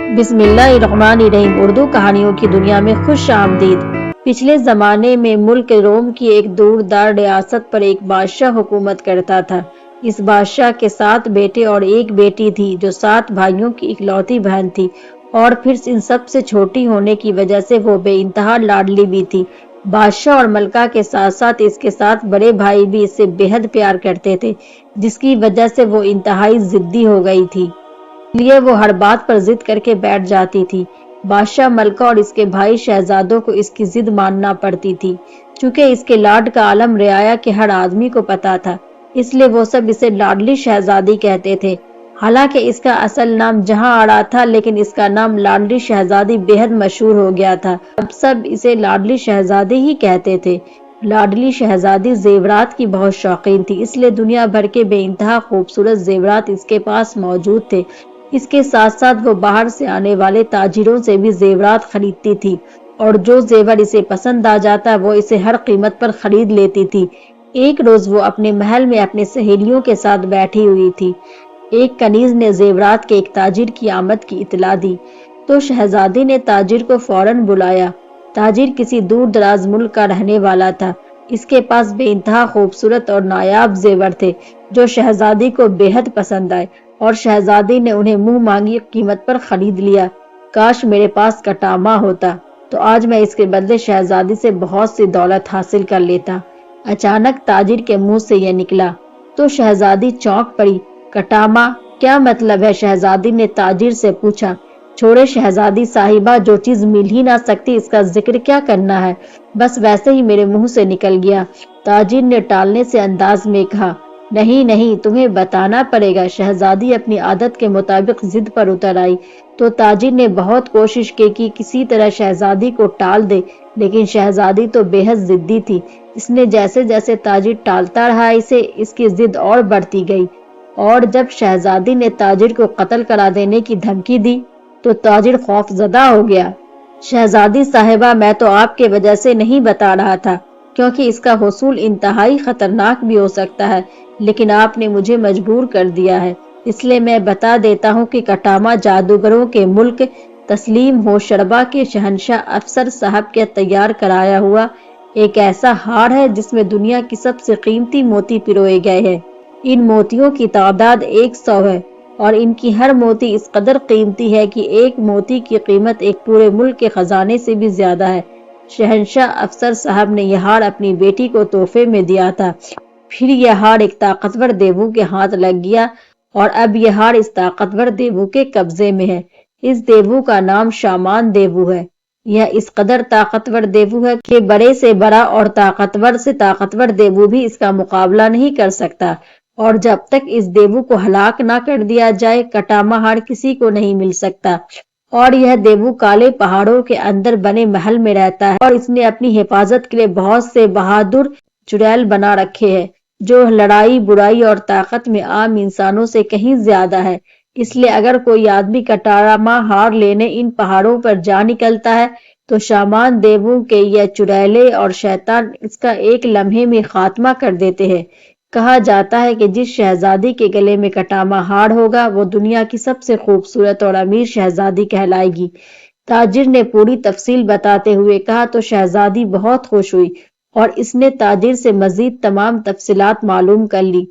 بسم اللہ الرحمن الرحیم۔ اردو کہانیوں کی دنیا میں خوش آمدید۔ پچھلے زمانے میں ملک روم کی ایک دور دار ریاست پر ایک بادشاہ حکومت کرتا تھا۔ اس بادشاہ کے 7 بیٹے اور ایک بیٹی تھی جو 7 بھائیوں کی اکلوتی بہن تھی، اور پھر ان سب سے چھوٹی ہونے کی وجہ سے وہ بے انتہا لاڈلی بھی تھی۔ بادشاہ اور ملکہ کے ساتھ ساتھ اس کے 7 بڑے بھائی بھی اس سے بے حد پیار کرتے تھے، جس کی وجہ سے وہ انتہائی ضدی ہو گئی تھی۔ اس لیے وہ ہر بات پر ضد کر کے بیٹھ جاتی تھی۔ بادشاہ ملکہ اور اس کے بھائی شہزادوں کو اس کی ضد ماننا پڑتی تھی۔ چونکہ اس کے لاڈ کا عالم رعایا کے ہر آدمی کو پتا تھا، اس لیے وہ سب اسے لاڈلی شہزادی کہتے تھے۔ حالانکہ اس کا اصل نام جہاں آرا تھا، لیکن اس کا نام لاڈلی شہزادی بے حد مشہور ہو گیا تھا۔ اب سب اسے لاڈلی شہزادی ہی کہتے تھے۔ لاڈلی شہزادی زیورات کی بہت شوقین تھی، اس لیے دنیا بھر کے بے انتہا خوبصورت زیورات اس کے پاس موجود تھے۔ اس کے ساتھ ساتھ وہ باہر سے آنے والے تاجروں سے بھی زیورات خریدتی تھی، اور جو زیور اسے پسند آ جاتا وہ اسے ہر قیمت پر خرید لیتی تھی۔ ایک روز وہ اپنے محل میں اپنے سہیلیوں کے ساتھ بیٹھی ہوئی تھی۔ ایک کنیز نے زیورات کے ایک تاجر کی آمد کی اطلاع دی، تو شہزادی نے تاجر کو فوراً بلایا۔ تاجر کسی دور دراز ملک کا رہنے والا تھا۔ اس کے پاس بے انتہا خوبصورت اور نایاب زیور تھے جو شہزادی کو بے حد پسند آئے، اور شہزادی نے انہیں منہ مانگی قیمت پر خرید لیا۔ کاش میرے پاس کٹامہ ہوتا، تو آج میں اس کے بدلے شہزادی سے بہت سی دولت حاصل کر لیتا۔ اچانک تاجر کے منہ سے یہ نکلا تو شہزادی چونک پڑی۔ کٹامہ کیا مطلب ہے؟ شہزادی نے تاجر سے پوچھا۔ چھوڑے شہزادی صاحبہ، جو چیز مل ہی نہ سکتی اس کا ذکر کیا کرنا ہے، بس ویسے ہی میرے منہ سے نکل گیا، تاجر نے ٹالنے سے انداز میں کہا۔ نہیں نہیں، تمہیں بتانا پڑے گا۔ شہزادی اپنی عادت کے مطابق ضد پر اتر آئی، تو تاجر نے بہت کوشش کی کہ کسی طرح شہزادی کو ٹال دے، لیکن شہزادی تو بے حد ضدی تھی۔ اس نے جیسے جیسے تاجر ٹالتا رہا اسے، اس کی ضد اور بڑھتی گئی، اور جب شہزادی نے تاجر کو قتل کرا دینے کی دھمکی دی تو تاجر خوف زدہ ہو گیا۔ شہزادی صاحبہ، میں تو آپ کے وجہ سے نہیں بتا رہا تھا، کیونکہ اس کا حصول انتہائی خطرناک بھی ہو سکتا ہے، لیکن آپ نے مجھے مجبور کر دیا ہے، اس لیے میں بتا دیتا ہوں کہ کٹامہ جادوگروں کے ملک تسلیم ہو شربا کے شہنشاہ افسر صاحب کے تیار کرایا ہوا ایک ایسا ہار ہے جس میں دنیا کی سب سے قیمتی موتی پروئے گئے ہیں۔ ان موتیوں کی تعداد 100 ہے، اور ان کی ہر موتی اس قدر قیمتی ہے کہ ایک موتی کی قیمت ایک پورے ملک کے خزانے سے بھی زیادہ ہے۔ شہنشاہ افسر صاحب نے یہ ہار اپنی بیٹی کو تحفے میں دیا تھا، پھر یہ ہار ایک طاقتور دیو کے ہاتھ لگ گیا، اور اب یہ ہار اس طاقتور دیو کے قبضے میں ہے۔ اس دیو کا نام شامان دیو ہے۔ یہ اس قدر طاقتور دیو ہے کہ بڑے سے بڑا اور طاقتور سے طاقتور دیو بھی اس کا مقابلہ نہیں کر سکتا، اور جب تک اس دیو کو ہلاک نہ کر دیا جائے کٹامہ ہار کسی کو نہیں مل سکتا۔ اور یہ دیو کالے پہاڑوں کے اندر بنے محل میں رہتا ہے، اور اس نے اپنی حفاظت کے لیے بہت سے بہادر چڑیل بنا رکھے ہیں جو لڑائی برائی اور طاقت میں عام انسانوں سے کہیں زیادہ ہے۔ اس لیے اگر کوئی آدمی کٹامہ ہار لینے ان پہاڑوں پر جا نکلتا ہے تو شامان دیو کے یہ چڑیلے اور شیطان اس کا ایک لمحے میں خاتمہ کر دیتے ہیں۔ کہا جاتا ہے کہ جس شہزادی کے گلے میں کٹامہ ہار ہوگا وہ دنیا کی سب سے خوبصورت اور امیر شہزادی کہلائے گی۔ تاجر نے پوری تفصیل بتاتے ہوئے کہا تو شہزادی بہت خوش ہوئی، اور اس نے تاجر سے مزید تمام تفصیلات معلوم کر لی،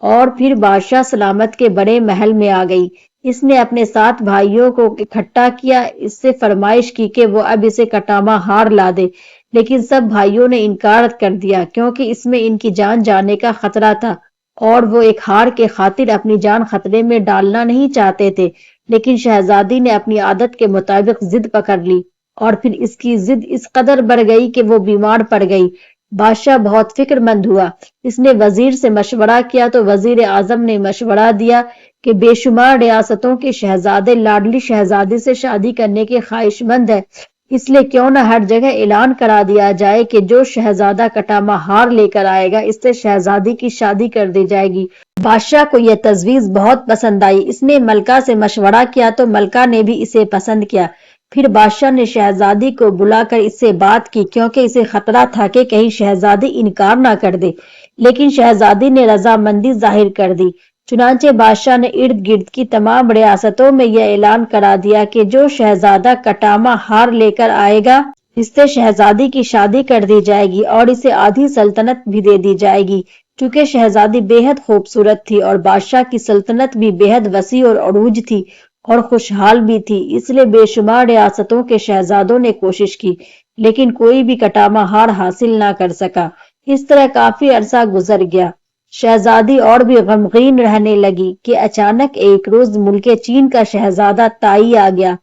اور پھر بادشاہ سلامت کے بڑے محل میں آ گئی۔ اس نے اپنے 7 بھائیوں کو اکٹھا کیا، اس سے فرمائش کی کہ وہ اب اسے کٹامہ ہار لا دے، لیکن سب بھائیوں نے انکار کر دیا کیونکہ اس میں ان کی جان جانے کا خطرہ تھا، اور وہ ایک ہار کے خاطر اپنی جان خطرے میں ڈالنا نہیں چاہتے تھے۔ لیکن شہزادی نے اپنی عادت کے مطابق ضد پکڑ لی، اور پھر اس کی ضد اس قدر بڑھ گئی کہ وہ بیمار پڑ گئی۔ بادشاہ بہت فکر مند ہوا۔ اس نے وزیر سے مشورہ کیا تو وزیر اعظم نے مشورہ دیا کہ بے شمار ریاستوں کے شہزادے لاڈلی شہزادی سے شادی کرنے کے خواہش مند ہیں، اس لیے کیوں نہ ہر جگہ اعلان کرا دیا جائے کہ جو شہزادہ کٹامہ ہار لے کر آئے گا اس سے شہزادی کی شادی کر دی جائے گی۔ بادشاہ کو یہ تجویز بہت پسند آئی۔ اس نے ملکہ سے مشورہ کیا تو ملکہ نے بھی اسے پسند کیا۔ پھر بادشاہ نے شہزادی کو بلا کر اس سے بات کی، کیونکہ اسے خطرہ تھا کہ کہیں شہزادی انکار نہ کر دے، لیکن شہزادی نے رضامندی ظاہر کر دی۔ چنانچہ بادشاہ نے ارد گرد کی تمام ریاستوں میں یہ اعلان کرا دیا کہ جو شہزادہ کٹامہ ہار لے کر آئے گا اس سے شہزادی کی شادی کر دی جائے گی اور اسے آدھی سلطنت بھی دے دی جائے گی۔ چونکہ شہزادی بے حد خوبصورت تھی اور بادشاہ کی سلطنت بھی بے حد وسیع اور عروج تھی اور خوشحال بھی تھی، اس لیے بے شمار ریاستوں کے شہزادوں نے کوشش کی لیکن کوئی بھی کٹامہ ہار حاصل نہ کر سکا۔ اس طرح کافی عرصہ گزر گیا۔ شہزادی اور بھی غمگین رہنے لگی کہ اچانک ایک روز ملک چین کا شہزادہ تائی آ گیا۔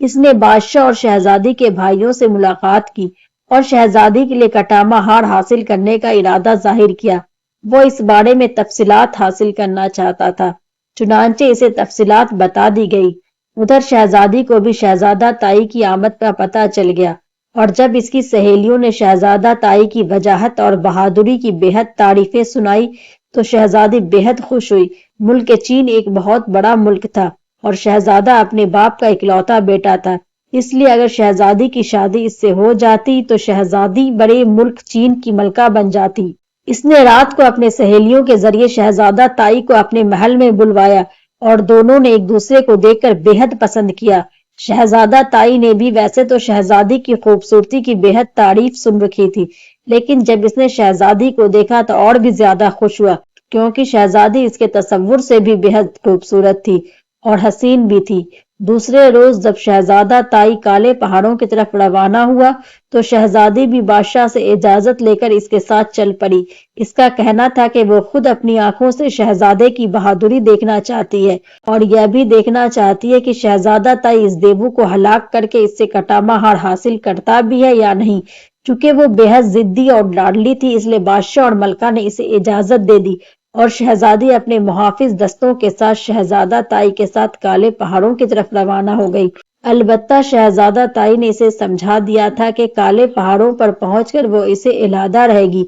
اس نے بادشاہ اور شہزادی کے بھائیوں سے ملاقات کی اور شہزادی کے لیے کٹامہ ہار حاصل کرنے کا ارادہ ظاہر کیا۔ وہ اس بارے میں تفصیلات حاصل کرنا چاہتا تھا، چنانچہ اسے تفصیلات بتا دی گئی۔ ادھر شہزادی کو بھی شہزادہ تائی کی آمد کا پتہ چل گیا اور جب اس کی سہیلیوں نے شہزادہ تائی کی وجاہت اور بہادری کی بے حد تعریفیں سنائی تو شہزادی بے حد خوش ہوئی۔ ملک چین ایک بہت بڑا ملک تھا اور شہزادہ اپنے باپ کا اکلوتا بیٹا تھا، اس لیے اگر شہزادی کی شادی اس سے ہو جاتی تو شہزادی بڑے ملک چین کی ملکہ بن جاتی۔ اس نے رات کو اپنے سہیلیوں کے ذریعے شہزادہ تائی کو اپنے محل میں بلوایا اور دونوں نے ایک دوسرے کو دیکھ کر بے حد پسند کیا۔ شہزادہ تائی نے بھی ویسے تو شہزادی کی خوبصورتی کی بے حد تعریف سن رکھی تھی، لیکن جب اس نے شہزادی کو دیکھا تو اور بھی زیادہ خوش ہوا کیونکہ شہزادی اس کے تصور سے بھی بے حد خوبصورت تھی اور حسین بھی تھی۔ دوسرے روز جب شہزادہ تائی کالے پہاڑوں کی طرف روانہ ہوا تو شہزادی بھی بادشاہ سے اجازت لے کر اس کے ساتھ چل پڑی۔ اس کا کہنا تھا کہ وہ خود اپنی آنکھوں سے شہزادے کی بہادری دیکھنا چاہتی ہے اور یہ بھی دیکھنا چاہتی ہے کہ شہزادہ تائی اس دیو کو ہلاک کر کے اس سے کٹامہ ہار حاصل کرتا بھی ہے یا نہیں۔ چونکہ وہ بے حد ضدی اور لاڈلی تھی اس لیے بادشاہ اور ملکہ نے اسے اجازت دے دی اور شہزادی اپنے محافظ دستوں کے ساتھ شہزادہ تائی کے ساتھ کالے پہاڑوں کی طرف روانہ ہو گئی۔ البتہ شہزادہ تائی نے اسے سمجھا دیا تھا کہ کالے پہاڑوں پر پہنچ کر وہ اسے علیحدہ رہے گی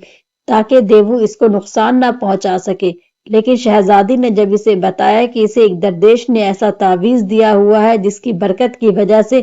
تاکہ دیو اس کو نقصان نہ پہنچا سکے، لیکن شہزادی نے جب اسے بتایا کہ اسے ایک درویش نے ایسا تعویذ دیا ہوا ہے جس کی برکت کی وجہ سے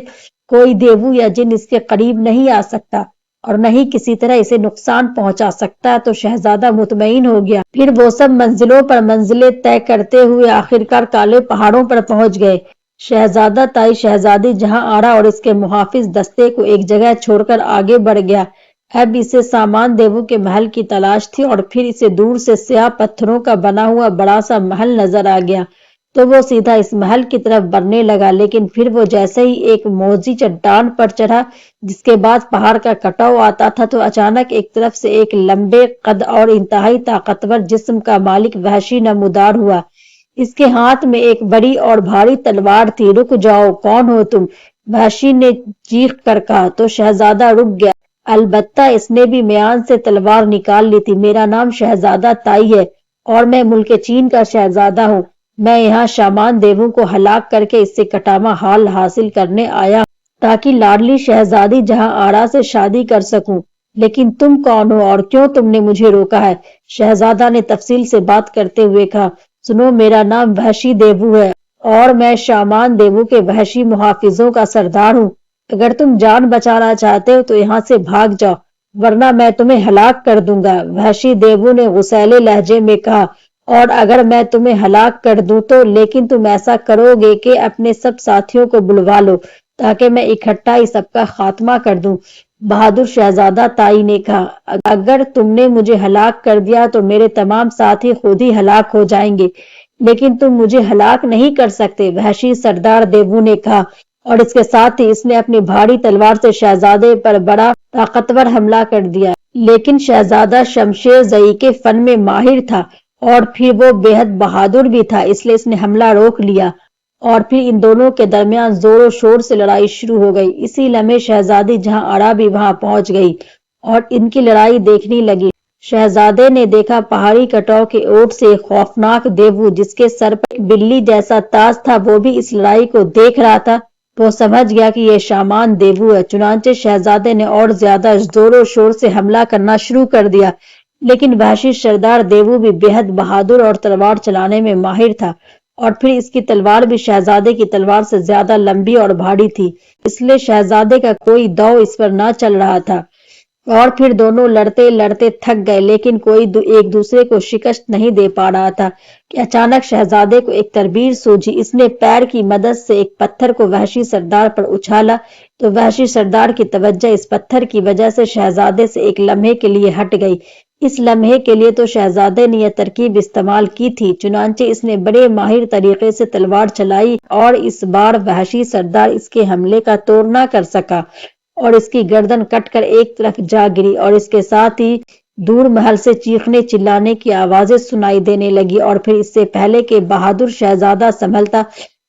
کوئی دیو یا جن اس کے قریب نہیں آ سکتا اور نہ ہی کسی طرح اسے نقصان پہنچا سکتا تو شہزادہ مطمئن ہو گیا۔ پھر وہ سب منزلوں پر منزلیں طے کرتے ہوئے آخرکار کالے پہاڑوں پر پہنچ گئے۔ شہزادہ تائی شہزادی جہاں آرا اور اس کے محافظ دستے کو ایک جگہ چھوڑ کر آگے بڑھ گیا۔ اب اسے سامان دیو کے محل کی تلاش تھی اور پھر اسے دور سے سیاہ پتھروں کا بنا ہوا بڑا سا محل نظر آ گیا تو وہ سیدھا اس محل کی طرف بڑھنے لگا، لیکن پھر وہ جیسے ہی ایک موزی چٹان پر چڑھا جس کے بعد پہاڑ کا کٹاؤ آتا تھا تو اچانک ایک طرف سے ایک لمبے قد اور انتہائی طاقتور جسم کا مالک وحشی نمودار ہوا۔ اس کے ہاتھ میں ایک بڑی اور بھاری تلوار تھی۔ رک جاؤ، کون ہو تم؟ وحشی نے چیخ کر کہا تو شہزادہ رک گیا، البتہ اس نے بھی میان سے تلوار نکال لی تھی۔ میرا نام شہزادہ تائی ہے اور میں ملک چین کا شہزادہ ہوں۔ میں یہاں شامان دیو کو ہلاک کر کے اس سے کٹامہ ہار حاصل کرنے آیا ہوں تاکہ لاڈلی شہزادی جہاں آرا سے شادی کر سکوں۔ لیکن تم کون ہو اور کیوں تم نے مجھے روکا ہے؟ شہزادہ نے تفصیل سے بات کرتے ہوئے کہا، سنو، میرا نام وحشی دیو ہے اور میں شامان دیو کے وحشی محافظوں کا سردار ہوں۔ اگر تم جان بچانا چاہتے ہو تو یہاں سے بھاگ جاؤ ورنہ میں تمہیں ہلاک کر دوں گا۔ وحشی دیو نے غصیلے لہجے میں کہا، اور اگر میں تمہیں ہلاک کر دوں تو لیکن تم ایسا کرو گے کہ اپنے سب ساتھیوں کو بلوا لو تاکہ میں اکٹھا ہی سب کا خاتمہ کر دوں۔ بہادر شہزادہ تائی نے کہا، اگر تم نے مجھے ہلاک کر دیا تو میرے تمام ساتھی خود ہی ہلاک ہو جائیں گے، لیکن تم مجھے ہلاک نہیں کر سکتے، وحشی سردار دیو نے کہا، اور اس کے ساتھ ہی اس نے اپنی بھاری تلوار سے شہزادے پر بڑا طاقتور حملہ کر دیا۔ لیکن شہزادہ شمشیر زئی کے فن میں ماہر تھا اور پھر وہ بے حد بہادر بھی تھا، اس لیے اس نے حملہ روک لیا اور پھر ان دونوں کے درمیان زور و شور سے لڑائی شروع ہو گئی۔ اسی لمحے شہزادی جہاں آرا بھی وہاں پہنچ گئی اور ان کی لڑائی دیکھنے لگی۔ شہزادے نے دیکھا پہاڑی کٹاؤ کے اوٹ سے ایک خوفناک دیو جس کے سر پر ایک بلی جیسا تاج تھا، وہ بھی اس لڑائی کو دیکھ رہا تھا۔ وہ سمجھ گیا کہ یہ شامان دیو ہے، چنانچہ شہزادے نے اور زیادہ زور و شور سے حملہ کرنا شروع کر دیا، لیکن وحشی سردار دیو بھی بے حد بہادر اور تلوار چلانے میں ماہر تھا اور پھر اس کی تلوار بھی شہزادے کی تلوار سے زیادہ لمبی اور بھاری تھی، اس لیے شہزادے کا کوئی داؤ اس پر نہ چل رہا تھا۔ اور پھر دونوں لڑتے لڑتے تھک گئے لیکن کوئی ایک دوسرے کو شکست نہیں دے پا رہا تھا کہ اچانک شہزادے کو ایک تدبیر سوجھی۔ اس نے پیر کی مدد سے ایک پتھر کو وحشی سردار پر اچھالا تو وحشی سردار کی توجہ اس پتھر کی وجہ سے شہزادے سے ایک لمحے کے لیے ہٹ گئی۔ اس لمحے کے لیے تو شہزادے نے یہ ترکیب استعمال کی تھی، چنانچہ اس نے بڑے ماہر طریقے سے تلوار چلائی اور اس بار وحشی سردار اس کے حملے کا توڑ نہ کر سکا اور اس کی گردن کٹ کر ایک طرف جا گری اور اس کے ساتھ ہی دور محل سے چیخنے چلانے کی آوازیں سنائی دینے لگی۔ اور پھر اس سے پہلے کہ بہادر شہزادہ سنبھلتا،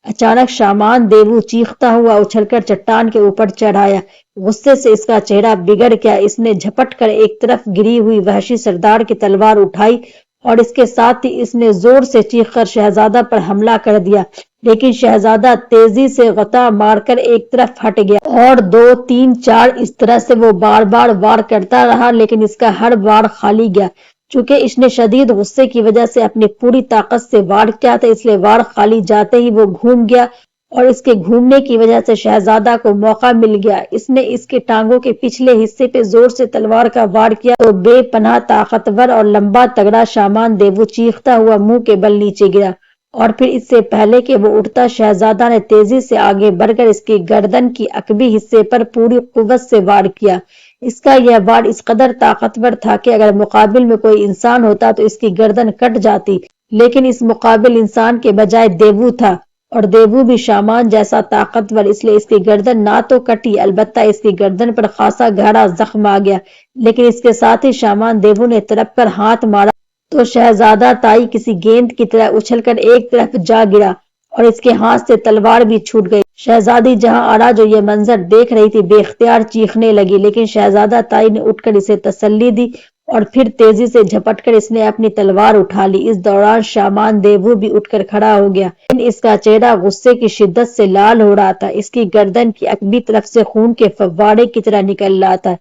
اچانک شامان دیو چیختا ہوا اچھل کر چٹان کے اوپر چڑھ آیا۔ غصے سے اس کا چہرہ بگڑ گیا۔ اس نے جھپٹ کر ایک طرف گری ہوئی وحشی سردار کی تلوار اٹھائی اور اس کے ساتھ ہی اس نے زور سے چیخ کر شہزادہ پر حملہ کر دیا، لیکن شہزادہ تیزی سے غطا مار کر ایک طرف ہٹ گیا اور 2 3 4 اس طرح سے وہ بار بار وار کرتا رہا لیکن اس کا ہر وار خالی گیا۔ چونکہ اس نے شدید غصے کی وجہ سے اپنی پوری طاقت سے وار کیا تھا، اس لیے وار خالی جاتے ہی وہ گھوم گیا اور اس کے گھومنے کی وجہ سے شہزادہ کو موقع مل گیا۔ اس نے اس کے ٹانگوں کے پچھلے حصے پہ زور سے تلوار کا وار کیا تو بے پناہ طاقتور اور لمبا تگڑا شامان دیو چیختا ہوا منہ کے بل نیچے گرا اور پھر اس سے پہلے کہ وہ اٹھتا، شہزادہ نے تیزی سے آگے بڑھ کر اس کی گردن کی عقبی حصے پر پوری قوت سے وار کیا۔ اس کا یہ وار اس قدر طاقتور تھا کہ اگر مقابل میں کوئی انسان ہوتا تو اس کی گردن کٹ جاتی، لیکن اس مقابل انسان کے بجائے دیو تھا اور دیو بھی شامان جیسا طاقتور، اس لیے اس کی گردن نہ تو کٹی البتہ اس کی گردن پر خاصا گہرا زخم آ گیا۔ لیکن اس کے ساتھ ہی شامان دیو نے تڑپ کر ہاتھ مارا تو شہزادہ تائی کسی گیند کی طرح اچھل کر ایک طرف جا گرا اور اس کے ہاتھ سے تلوار بھی چھوٹ گئی۔ شہزادی جہاں آرا جو یہ منظر دیکھ رہی تھی بے اختیار چیخنے لگی، لیکن شہزادہ تائی نے اٹھ کر اسے تسلی دی اور پھر تیزی سے جھپٹ کر اس نے اپنی تلوار اٹھا لی۔ اس دوران شامان دیو بھی اٹھ کر کھڑا ہو گیا لیکن اس کا چہرہ غصے کی شدت سے لال ہو رہا تھا، اس کی گردن کی عقبی طرف سے خون کے فوارے کی طرح نکل رہا تھا،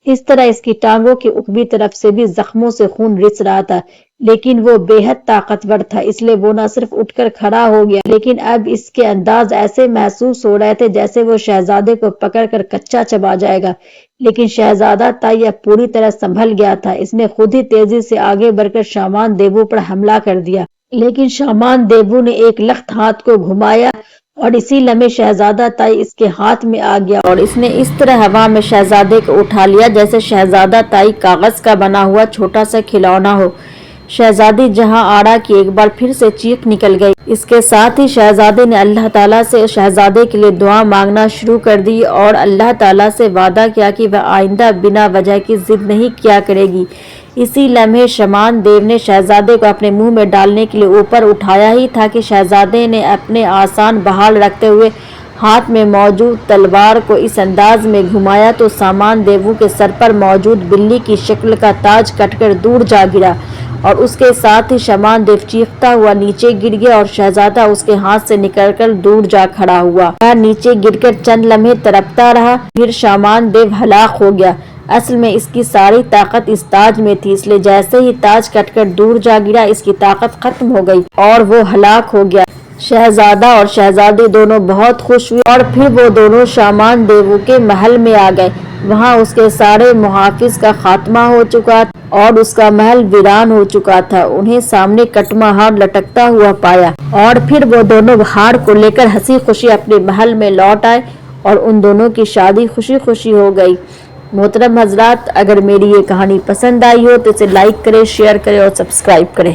اس طرح اس کی ٹانگوں کی عقبی طرف سے بھی زخموں سے خون رس رہا تھا، لیکن وہ بے حد طاقتور تھا اس لیے وہ نہ صرف اٹھ کر کھڑا ہو گیا لیکن اب اس کے انداز ایسے محسوس ہو رہے تھے جیسے وہ شہزادے کو پکڑ کر کچا چبا جائے گا۔ لیکن شہزادہ تائی اب پوری طرح سنبھل گیا تھا، اس نے خود ہی تیزی سے آگے بڑھ کر شامان دیو پر حملہ کر دیا، لیکن شامان دیو نے ایک لخت ہاتھ کو گھمایا اور اسی لمحے شہزادہ تائی اس کے ہاتھ میں آ گیا اور اس نے اس طرح ہوا میں شہزادے کو اٹھا لیا جیسے شہزادہ تائی کاغذ کا بنا ہوا چھوٹا سا کھلونا ہو۔ شہزادی جہاں آرا کی ایک بار پھر سے چیخ نکل گئی۔ اس کے ساتھ ہی شہزادے نے اللہ تعالیٰ سے شہزادے کے لیے دعا مانگنا شروع کر دی اور اللہ تعالیٰ سے وعدہ کیا کہ وہ آئندہ بنا وجہ کی ضد نہیں کیا کرے گی۔ اسی لمحے شامان دیو نے شہزادے کو اپنے منہ میں ڈالنے کے لیے اوپر اٹھایا ہی تھا کہ شہزادے نے اپنے آسان بحال رکھتے ہوئے ہاتھ میں موجود تلوار کو اس انداز میں گھمایا تو شامان دیو کے سر پر موجود بلی کی شکل کا تاج کٹ کر دور جا گرا اور اس کے ساتھ ہی شامان دیو چیختا ہوا نیچے گر گیا اور شہزادہ اس کے ہاتھ سے نکل کر دور جا کھڑا ہوا۔ وہ نیچے گر کر چند لمحے تڑپتا رہا، پھر شامان دیو ہلاک ہو گیا۔ اصل میں اس کی ساری طاقت اس تاج میں تھی، اس لیے جیسے ہی تاج کٹ کر دور جا گرا اس کی طاقت ختم ہو گئی اور وہ ہلاک ہو گیا۔ شہزادہ اور شہزادی دونوں بہت خوش ہوئے اور پھر وہ دونوں شامان دیو کے محل میں آ گئے۔ وہاں اس کے سارے محافظ کا خاتمہ ہو چکا اور اس کا محل ویران ہو چکا تھا۔ انہیں سامنے کٹما ہار لٹکتا ہوا پایا اور پھر وہ دونوں ہار کو لے کر ہنسی خوشی اپنے محل میں لوٹ آئے اور ان دونوں کی شادی خوشی خوشی ہو گئی۔ محترم حضرات، اگر میری یہ کہانی پسند آئی ہو تو اسے لائک کریں، شیئر کریں اور سبسکرائب کریں۔